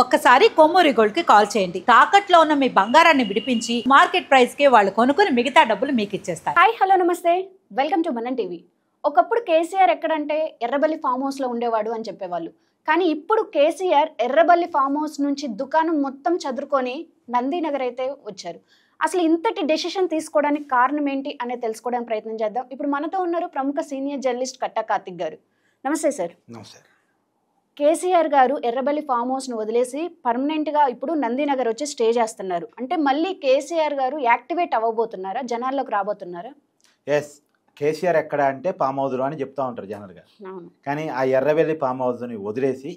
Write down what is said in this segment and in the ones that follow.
ఒక్కసారి కొమ్మూరి గోల్డ్ కి కాల్ చేయండి. తాకట్లో ఉన్న మీ బంగారాన్ని విడిపించి మార్కెట్ ప్రైస్ కి వాళ్ళు కొనుక్కుని మిగతా డబ్బులు మీకు ఇచ్చేస్తారు. హాయ్ హలో నమస్తే, వెల్కమ్ టు మనం టీవీ. ఒకప్పుడు కేసీఆర్ ఎక్కడంటే ఎర్రబల్లి ఫామ్ హౌస్ లో ఉండేవాడు అని చెప్పేవాళ్ళు. కానీ ఇప్పుడు కేసీఆర్ ఎర్రబల్లి ఫామ్ హౌస్ నుంచి దుకాణం మొత్తం చదురుకొని నందీనగర్ అయితే వచ్చారు. అసలు ఇంతటి డెసిషన్ తీసుకోవడానికి కారణం ఏంటి అనేది తెలుసుకోవడానికి ప్రయత్నం చేద్దాం. ఇప్పుడు మనతో ఉన్నారు ప్రముఖ సీనియర్ జర్నలిస్ట్ కట్టా కార్తిక్ గారు. నమస్తే సార్. నమస్తే. కేసీఆర్ గారు ఎర్రబల్లి ఫామ్ హౌస్ ను వదిలేసి పర్మనెంట్ గా ఇప్పుడు నందీనగర్ వచ్చి స్టే చేస్తున్నారు. అంటే మళ్ళీ కేసీఆర్ గారు యాక్టివేట్ అవ్వబోతున్నారా, జనాల్లోకి రాబోతున్నారా? ఎస్, కేసీఆర్ ఎక్కడ అంటే ఫామ్ హౌస్లో అని చెప్తా ఉంటారు జనరల్గా. కానీ ఆ ఎర్రవెల్లి ఫామ్ హౌస్ని వదిలేసి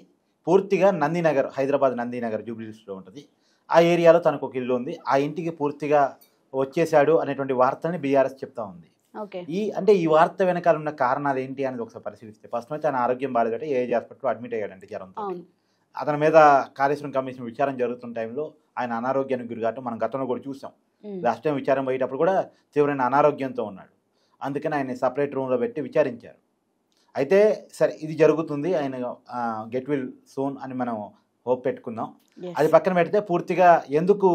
పూర్తిగా నందీనగర్, హైదరాబాద్ నందీనగర్ జూబ్లీహిల్స్లో ఉంటుంది. ఆ ఏరియాలో తనకు ఒక ఇల్లు ఉంది. ఆ ఇంటికి పూర్తిగా వచ్చేసాడు అనేటువంటి వార్తని బీఆర్ఎస్ చెప్తా ఉంది. ఈ వార్త వెనకాల ఉన్న కారణాలు ఏంటి అనేది ఒకసారి పరిశీలిస్తే, ఫస్ట్ అయితే తన ఆరోగ్యం బాగాలేదంటే ఏఏజీ హాస్పిటల్లో అడ్మిట్ అయ్యాడంటే జ్వరంతో. అతని మీద కాళేశ్వరం కమిషన్ విచారణ జరుగుతున్న టైంలో ఆయన అనారోగ్యానికి గురి కావటం మనం గతంలో కూడా చూసాం. లాస్ట్ టైం విచారణ పోయేటప్పుడు కూడా తీవ్రమైన అనారోగ్యంతో ఉన్నాడు. అందుకని ఆయన సపరేట్ రూమ్లో పెట్టి విచారించారు. అయితే సరే ఇది జరుగుతుంది, ఆయన గెట్ విల్ సూన్ అని మనం హోప్ పెట్టుకుందాం. అది పక్కన పెడితే పూర్తిగా ఎందుకు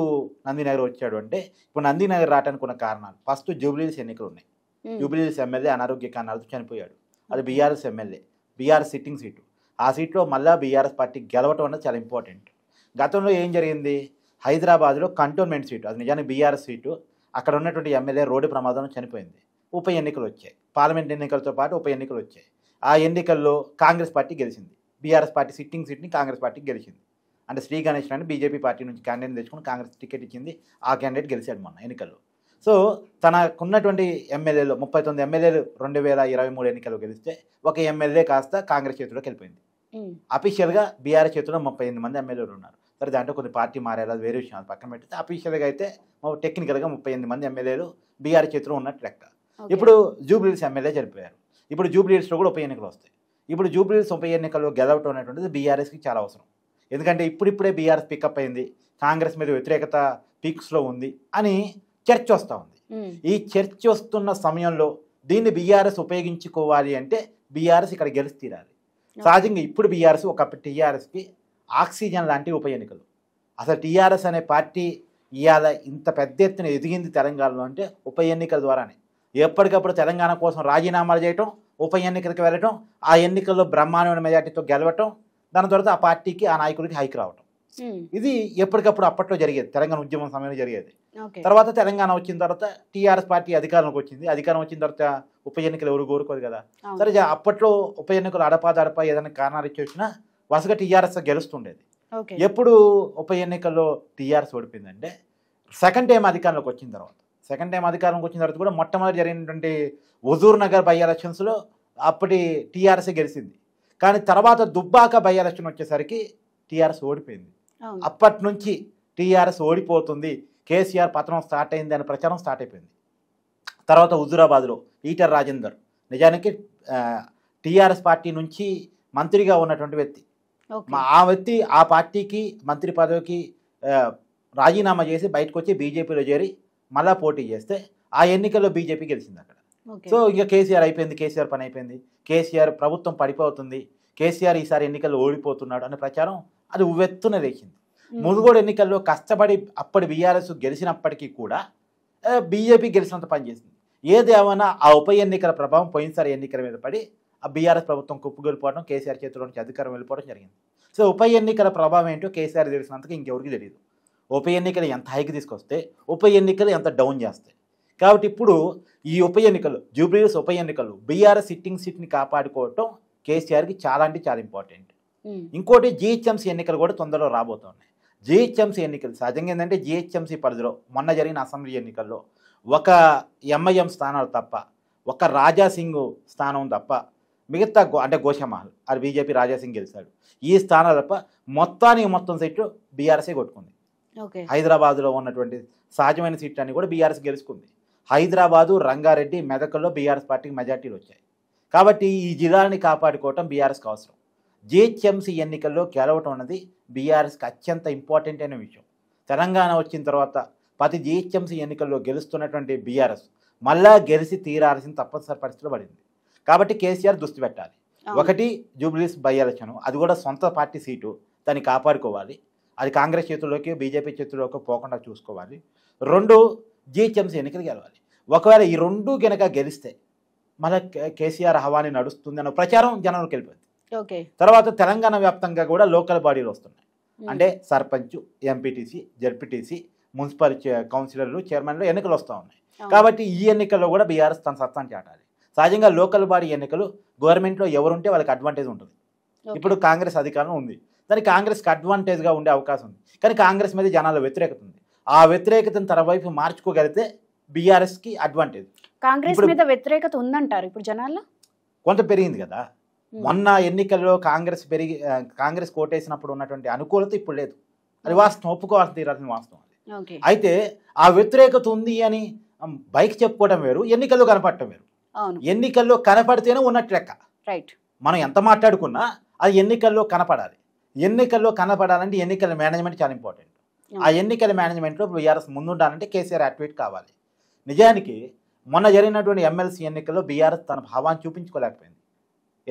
నందీనగర్ వచ్చాడు అంటే, ఇప్పుడు నందీనగర్ రావడానికి ఉన్న కారణాలు, ఫస్ట్ జూబ్లీహిల్స్ ఎన్నికలు ఉన్నాయి. జూబ్లీహిల్స్ ఎమ్మెల్యే అనారోగ్య కారణాలతో చనిపోయాడు. అది BRS MLA, BRS sitting seat. ఆ సీట్లో మళ్ళీ బీఆర్ఎస్ పార్టీ గెలవటం అనేది చాలా ఇంపార్టెంట్. గతంలో ఏం జరిగింది, హైదరాబాద్లో కంటోన్మెంట్ సీటు, అది నిజానికి బీఆర్ఎస్ సీటు. అక్కడ ఉన్నటువంటి ఎమ్మెల్యే రోడ్డు ప్రమాదంలో చనిపోయింది. ఉప ఎన్నికలు వచ్చాయి, పార్లమెంట్ ఎన్నికలతో పాటు ఉప ఎన్నికలు వచ్చాయి. ఆ ఎన్నికల్లో కాంగ్రెస్ పార్టీ గెలిచింది. బీఆర్ఎస్ పార్టీ సిట్టింగ్ సీట్ని కాంగ్రెస్ పార్టీకి గెలిచింది. అంటే శ్రీ గణేష్ అని బీజేపీ పార్టీ నుంచి క్యాండిడేట్ తెచ్చుకుని కాంగ్రెస్ టికెట్ ఇచ్చింది. ఆ క్యాండిడేట్ గెలిచాడు మొన్న ఎన్నికల్లో. సో తనకున్నటువంటి ఎమ్మెల్యేలు 39 ఎమ్మెల్యేలు 2023 ఎన్నికల్లో గెలిస్తే ఒక ఎమ్మెల్యే కాస్త కాంగ్రెస్ చేతిలోకి వెళ్ళిపోయింది. అఫీషియల్గా బీఆర్ఎస్ చేతిలో 38 మంది ఎమ్మెల్యేలు ఉన్నారు. సరే, దాంట్లో కొన్ని పార్టీ మారేలా వేరే విషయం అది పక్కన పెడితే, అఫీషియల్గా అయితే టెక్నికల్గా 38 మంది ఎమ్మెల్యేలు బీఆర్ఎస్ చేతిలో ఉన్నట్టు లెక్క. ఇప్పుడు జూబ్లీహిల్స్ ఎమ్మెల్యే చనిపోయారు. ఇప్పుడు జూబ్లీహిల్స్లో కూడా ఉప ఎన్నికలు వస్తాయి. ఇప్పుడు జూబ్లీహిల్స్ ఉప ఎన్నికల్లో గెలవటం అనేటువంటిది బీఆర్ఎస్కి చాలా అవసరం. ఎందుకంటే ఇప్పుడిప్పుడే బీఆర్ఎస్ పికప్ అయింది, కాంగ్రెస్ మీద వ్యతిరేకత పీక్స్లో ఉంది అని చర్చ వస్తూ ఉంది. ఈ చర్చ వస్తున్న సమయంలో దీన్ని బీఆర్ఎస్ ఉపయోగించుకోవాలి అంటే బీఆర్ఎస్ ఇక్కడ గెలిచి తీరాలి. సహజంగా ఇప్పుడు బీఆర్ఎస్ ఒకప్పుడు టీఆర్ఎస్కి ఆక్సిజన్ లాంటి ఉప ఎన్నికలు. అసలు టీఆర్ఎస్ అనే పార్టీ ఇవాళ ఇంత పెద్ద ఎత్తున ఎదిగింది తెలంగాణలో అంటే ఉప ఎన్నికల ద్వారానే. ఎప్పటికప్పుడు తెలంగాణ కోసం రాజీనామాలు చేయటం, ఉప ఎన్నికలకు వెళ్ళటం, ఆ ఎన్నికల్లో బ్రహ్మాండమైన మెజార్టీతో గెలవటం, దాని తర్వాత ఆ పార్టీకి ఆ నాయకుడికి హైక్ రావటం. ఇది ఎప్పటికప్పుడు అప్పట్లో జరిగేది, తెలంగాణ ఉద్యమం సమయంలో జరిగేది. తర్వాత తెలంగాణ వచ్చిన తర్వాత టీఆర్ఎస్ పార్టీ అధికారంలోకి వచ్చింది. అధికారం వచ్చిన తర్వాత ఉప ఎన్నికలు ఎవరు కోరుకోరు కదా. సరే, అప్పట్లో ఉప ఎన్నికలు అడపా ఏదైనా కారణాలు ఇచ్చి వచ్చినా వరుసగా టీఆర్ఎస్ గెలుస్తుండేది. ఎప్పుడు ఉప ఎన్నికల్లో టీఆర్ఎస్ ఓడిపోయిందంటే సెకండ్ టైం అధికారంలోకి వచ్చిన తర్వాత కూడా మొట్టమొదటి జరిగినటువంటి హుజూర్ నగర్ బై ఎలక్షన్స్లో అప్పటి టీఆర్ఎస్ గెలిచింది. కానీ తర్వాత దుబ్బాక బై ఎలక్షన్ వచ్చేసరికి టీఆర్ఎస్ ఓడిపోయింది. అప్పటి నుంచి టీఆర్ఎస్ ఓడిపోతుంది, కేసీఆర్ పతనం స్టార్ట్ అయింది అనే ప్రచారం స్టార్ట్ అయిపోయింది. తర్వాత హుజూరాబాద్లో ఈటెల రాజేందర్, నిజానికి టీఆర్ఎస్ పార్టీ నుంచి మంత్రిగా ఉన్నటువంటి వ్యక్తి, ఆ వ్యక్తి ఆ పార్టీకి మంత్రి పదవికి రాజీనామా చేసి బయటకు వచ్చి బీజేపీలో చేరి మళ్ళా పోటీ చేస్తే ఆ ఎన్నికల్లో బీజేపీ గెలిచింది అక్కడ. సో ఇంకా కేసీఆర్ అయిపోయింది, కేసీఆర్ పని అయిపోయింది, కేసీఆర్ ప్రభుత్వం పడిపోతుంది, కేసీఆర్ ఈసారి ఎన్నికల్లో ఓడిపోతున్నాడు అనే ప్రచారం అది ఉవ్వెత్తున లేచింది. మునుగోడు ఎన్నికల్లో కష్టపడి అప్పటి బీఆర్ఎస్ గెలిచినప్పటికీ కూడా బీజేపీ గెలిచినంత పనిచేసింది. ఏదేమైనా ఆ ఉప ఎన్నికల ప్రభావం పోయినసారి ఎన్నికల మీద పడి ఆ బీఆర్ఎస్ ప్రభుత్వం కుప్పగొలిపోవడం, కేసీఆర్ చేతిలో నుంచి అధికారం వెళ్ళిపోవడం జరిగింది. సో ఉప ఎన్నికల ప్రభావం ఏంటో కేసీఆర్ తెలిసినంతగా ఇంకెవరికి తెలియదు. ఉప ఎన్నికలు ఎంత హైకి తీసుకొస్తే ఉప ఎన్నికలు ఎంత డౌన్ చేస్తాయి. కాబట్టి ఇప్పుడు ఈ ఉప ఎన్నికలు, జూబ్లీహిల్స్ ఉప ఎన్నికలు, బీఆర్ఎస్ సిట్టింగ్ సీట్ని కాపాడుకోవటం కేసీఆర్కి చాలా అంటే చాలా ఇంపార్టెంట్. ఇంకోటి జిహెచ్ఎంసీ ఎన్నికలు కూడా తొందరలో రాబోతున్నాయి. జిహెచ్ఎంసీ ఎన్నికలు సహజంగా ఏంటంటే జిహెచ్ఎంసీ పరిధిలో మొన్న జరిగిన అసెంబ్లీ ఎన్నికల్లో ఒక ఎంఐఎం స్థానాలు తప్ప, ఒక రాజాసింగ్ స్థానం తప్ప మిగతా అంటే గోషామహల్ అది బీజేపీ రాజాసింగ్ గెలిచాడు. ఈ స్థానాలు తప్ప మొత్తం సీట్లు బీఆర్ఎస్ఏ కొట్టుకుంది. హైదరాబాద్లో ఉన్నటువంటి సహజమైన సీట్లన్నీ కూడా బీఆర్ఎస్ గెలుచుకుంది. హైదరాబాదు, రంగారెడ్డి, మెదక్లో బీఆర్ఎస్ పార్టీకి మెజార్టీలు వచ్చాయి. కాబట్టి ఈ జిల్లాని కాపాడుకోవటం బీఆర్ఎస్కి అవసరం. జిహెచ్ఎంసీ ఎన్నికల్లో గెలవటం అన్నది బీఆర్ఎస్కి అత్యంత ఇంపార్టెంట్ అయిన విషయం. తెలంగాణ వచ్చిన తర్వాత ప్రతి జిహెచ్ఎంసీ ఎన్నికల్లో గెలుస్తున్నటువంటి బీఆర్ఎస్ మళ్ళా గెలిచి తీరాల్సిన తప్పనిసరి పరిస్థితిలో పడింది. కాబట్టి కేసీఆర్ దృష్టి పెట్టాలి. ఒకటి జూబ్లీహిల్స్ బై ఎలక్షన్, అది కూడా సొంత పార్టీ సీటు, దాన్ని కాపాడుకోవాలి. అది కాంగ్రెస్ చేతుల్లోకి బీజేపీ చేతుల్లోకి పోకుండా చూసుకోవాలి. 2 జీహెచ్ఎంసీ ఎన్నికలు గెలవాలి. ఒకవేళ ఈ 2 గనక గెలిస్తే మళ్ళీ కేసీఆర్ హవాని నడుస్తుంది అన్న ప్రచారం జనంలోకి వెళ్ళిపోయింది. ఓకే. తర్వాత తెలంగాణ వ్యాప్తంగా కూడా లోకల్ బాడీలు వస్తున్నాయి. అంటే సర్పంచ్, ఎంపీటీసీ, జడ్పీటీసీ, మున్సిపల్ కౌన్సిలర్లు, చైర్మన్లు ఎన్నికలు వస్తూ ఉన్నాయి. కాబట్టి ఈ ఎన్నికల్లో కూడా బీఆర్ఎస్ తన సత్తాను చాటాలి. సహజంగా లోకల్ బాడీ ఎన్నికలు గవర్నమెంట్లో ఎవరుంటే వాళ్ళకి అడ్వాంటేజ్ ఉంటుంది. ఇప్పుడు కాంగ్రెస్ అధికారం ఉంది, దానికి కాంగ్రెస్కి అడ్వాంటేజ్గా ఉండే అవకాశం ఉంది. కానీ కాంగ్రెస్ మీద జనాల వ్యతిరేకత ఉంది. ఆ వ్యతిరేకతను తన వైపు మార్చుకోగలిగితే బీఆర్ఎస్కి అడ్వాంటేజ్. కాంగ్రెస్ మీద వ్యతిరేకత ఉందంటారు ఇప్పుడు జనాల్లో? కొంత పెరిగింది కదా. మొన్న ఎన్నికల్లో కాంగ్రెస్ కోటేసినప్పుడు ఉన్నటువంటి అనుకూలత ఇప్పుడు లేదు. అది వాస్తవం, ఒప్పుకోవాల్సిన తీరాల్సిన వాస్తవం అది. అయితే ఆ వ్యతిరేకత ఉంది అని బైక్ చెప్పుకోవడం వేరు, ఎన్నికల్లో కనపడటం వేరు. ఎన్నికల్లో కనపడితేనే ఉన్నట్టు లెక్క. రైట్. మనం ఎంత మాట్లాడుకున్నా అది ఎన్నికల్లో కనపడాలి. ఎన్నికల్లో కనపడాలంటే ఎన్నికల మేనేజ్మెంట్ చాలా ఇంపార్టెంట్. ఆ ఎన్నికల మేనేజ్మెంట్లో బీఆర్ఎస్ ముందుండాలంటే కేసీఆర్ యాక్టివేట్ కావాలి. నిజానికి మొన్న జరిగినటువంటి ఎమ్మెల్సీ ఎన్నికల్లో బీఆర్ఎస్ తన భావాన్ని చూపించుకోలేకపోయింది.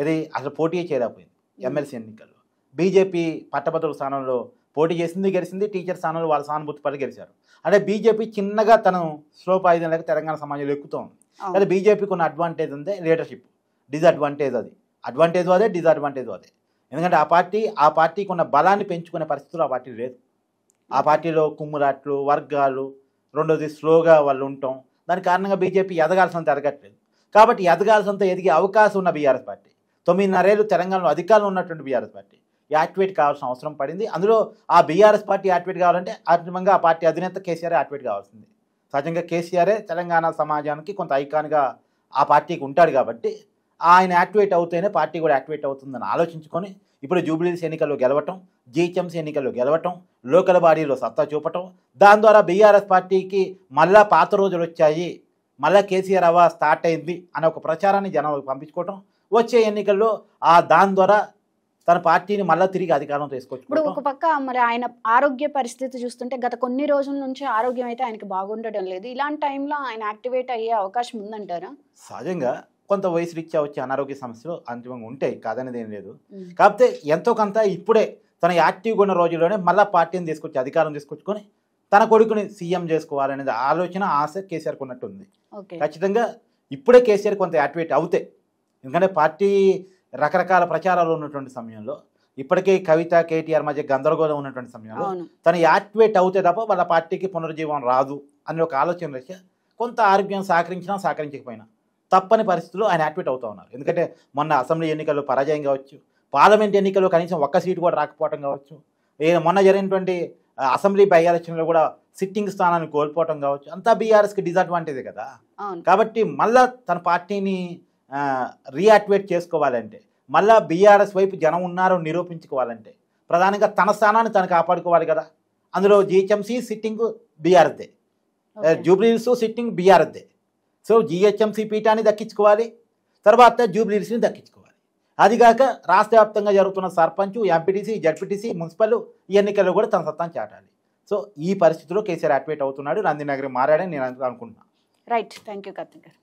ఇది అసలు పోటీయే చేయలేకపోయింది. ఎమ్మెల్సీ ఎన్నికల్లో బీజేపీ పట్టభద్రుల స్థానంలో పోటీ చేసింది, గెలిచింది. టీచర్ స్థానంలో వాళ్ళ సానుభూతి పడి గెలిచారు. అంటే బీజేపీ చిన్నగా తను స్లోప్ ఆయుధం లేక తెలంగాణ సమాజంలో ఎక్కుతూ ఉంది. కానీ బీజేపీకి ఉన్న అడ్వాంటేజ్ ఉంది లీడర్షిప్, డిసడ్వాంటేజ్ అది. అడ్వాంటేజ్ అదే, డిసడ్వాంటేజ్ అదే. ఎందుకంటే ఆ పార్టీకి ఉన్న బలాన్ని పెంచుకునే పరిస్థితులు ఆ పార్టీ లేదు. ఆ పార్టీలో కుమ్మురాట్లు, వర్గాలు, రెండోది స్లోగా వాళ్ళు ఉండటం, దాని కారణంగా బీజేపీ ఎదగాల్సినంత ఎదగట్లేదు. కాబట్టి ఎదగాల్సినంత ఎదిగే అవకాశం ఉన్న బీఆర్ఎస్ పార్టీ, 9.5 ఏళ్ళు తెలంగాణలో అధికారంలో ఉన్నటువంటి బీఆర్ఎస్ పార్టీ యాక్టివేట్ కావాల్సిన అవసరం పడింది. అందులో ఆ బీఆర్ఎస్ పార్టీ యాక్టివేట్ కావాలంటే అంతిమంగా ఆ పార్టీ అధినేత కేసీఆర్ యాక్టివేట్ కావాల్సింది. సహజంగా కేసీఆరే తెలంగాణ సమాజానికి కొంత ఐకాన్గా ఆ పార్టీకి ఉంటాడు. కాబట్టి ఆయన యాక్టివేట్ అవుతేనే పార్టీ కూడా యాక్టివేట్ అవుతుందని ఆలోచించుకొని ఇప్పుడు జూబ్లీహిల్స్ ఎన్నికల్లో గెలవటం, జీహెచ్ఎంసీ ఎన్నికల్లో గెలవటం, లోకల్ బాడీలో సత్తా చూపటం, దాని ద్వారా బీఆర్ఎస్ పార్టీకి మళ్ళా పాత రోజులు వచ్చాయి, మళ్ళా కేసీఆర్ అవా స్టార్ట్ అయింది అనే ఒక ప్రచారాన్ని జనాలకు పంపించుకోవటం, వచ్చే ఎన్నికల్లో దాని ద్వారా తన పార్టీని మళ్ళీ తిరిగి అధికారం తీసుకొచ్చు. ఇప్పుడు ఒక పక్క మరి ఆయన ఆరోగ్య పరిస్థితి చూస్తుంటే గత కొన్ని రోజుల నుంచి ఆరోగ్యం అయితే ఆయనకి బాగుండడం లేదు. ఇలాంటి టైంలో ఆయన యాక్టివేట్ అయ్యే అవకాశం ఉందంటారా? సహజంగా కొంత వయసు రీత్యా వచ్చే అనారోగ్య సమస్యలు అంతిమంగా ఉంటాయి, కాదనేది ఏం లేదు. కాకపోతే ఎంతో కొంత ఇప్పుడే తన యాక్టివ్గా ఉన్న రోజుల్లోనే మళ్ళీ పార్టీని తీసుకొచ్చి అధికారం తీసుకొచ్చుకొని తన కొడుకుని సీఎం చేసుకోవాలనేది ఆలోచన, ఆశ కేసీఆర్కి ఉన్నట్టు ఉంది. ఖచ్చితంగా ఇప్పుడే కేసీఆర్ కొంత యాక్టివేట్ అవుతాయి. ఎందుకంటే పార్టీ రకరకాల ప్రచారాలు ఉన్నటువంటి సమయంలో, ఇప్పటికే కవిత కేటీఆర్ మధ్య గందరగోళం ఉన్నటువంటి సమయంలో తను యాక్టివేట్ అవుతే తప్ప వాళ్ళ పార్టీకి పునరుజ్జీవం రాదు అనే ఒక ఆలోచన రీత్యా కొంత ఆరోగ్యం సహకరించినా సహకరించకపోయినా తప్పని పరిస్థితుల్లో ఆయన యాక్టివేట్ అవుతూ ఉన్నారు. ఎందుకంటే మొన్న అసెంబ్లీ ఎన్నికల్లో పరాజయం కావచ్చు, పార్లమెంట్ ఎన్నికల్లో కనీసం ఒక్క సీటు కూడా రాకపోవడం కావచ్చు, మొన్న జరిగినటువంటి అసెంబ్లీ బై ఎలక్షన్లో కూడా సిట్టింగ్ స్థానాన్ని కోల్పోవటం కావచ్చు, అంతా బీఆర్ఎస్కి డిసడ్వాంటేజే కదా. కాబట్టి మళ్ళా తన పార్టీని రీయాక్టివేట్ చేసుకోవాలంటే, మళ్ళా బీఆర్ఎస్ వైపు జనం ఉన్నారో నిరూపించుకోవాలంటే ప్రధానంగా తన స్థానాన్ని తను కాపాడుకోవాలి కదా. అందులో జీహెచ్ఎంసీ సిట్టింగ్ బీఆర్ఎస్దే, జూబ్లీహిల్స్ సిట్టింగ్ బీఆర్ఎస్దే. సో జీహెచ్ఎంసీ పీఠాన్ని దక్కించుకోవాలి, తర్వాత జూబ్లీహిల్స్ని దక్కించుకోవాలి. అదిగాక రాష్ట్ర వ్యాప్తంగా జరుగుతున్న సర్పంచ్, ఎంపీటీసీ, జడ్పీటీసీ, మున్సిపల్ ఈ ఎన్నికల్లో కూడా తన సత్తాను చాటాలి. సో ఈ పరిస్థితిలో కేసీఆర్ యాక్టివేట్ అవుతున్నాడు, నందినగర్ మారాడని నేను అనుకుంటున్నాను. రైట్. థ్యాంక్ యూ కార్తిక్ గారు.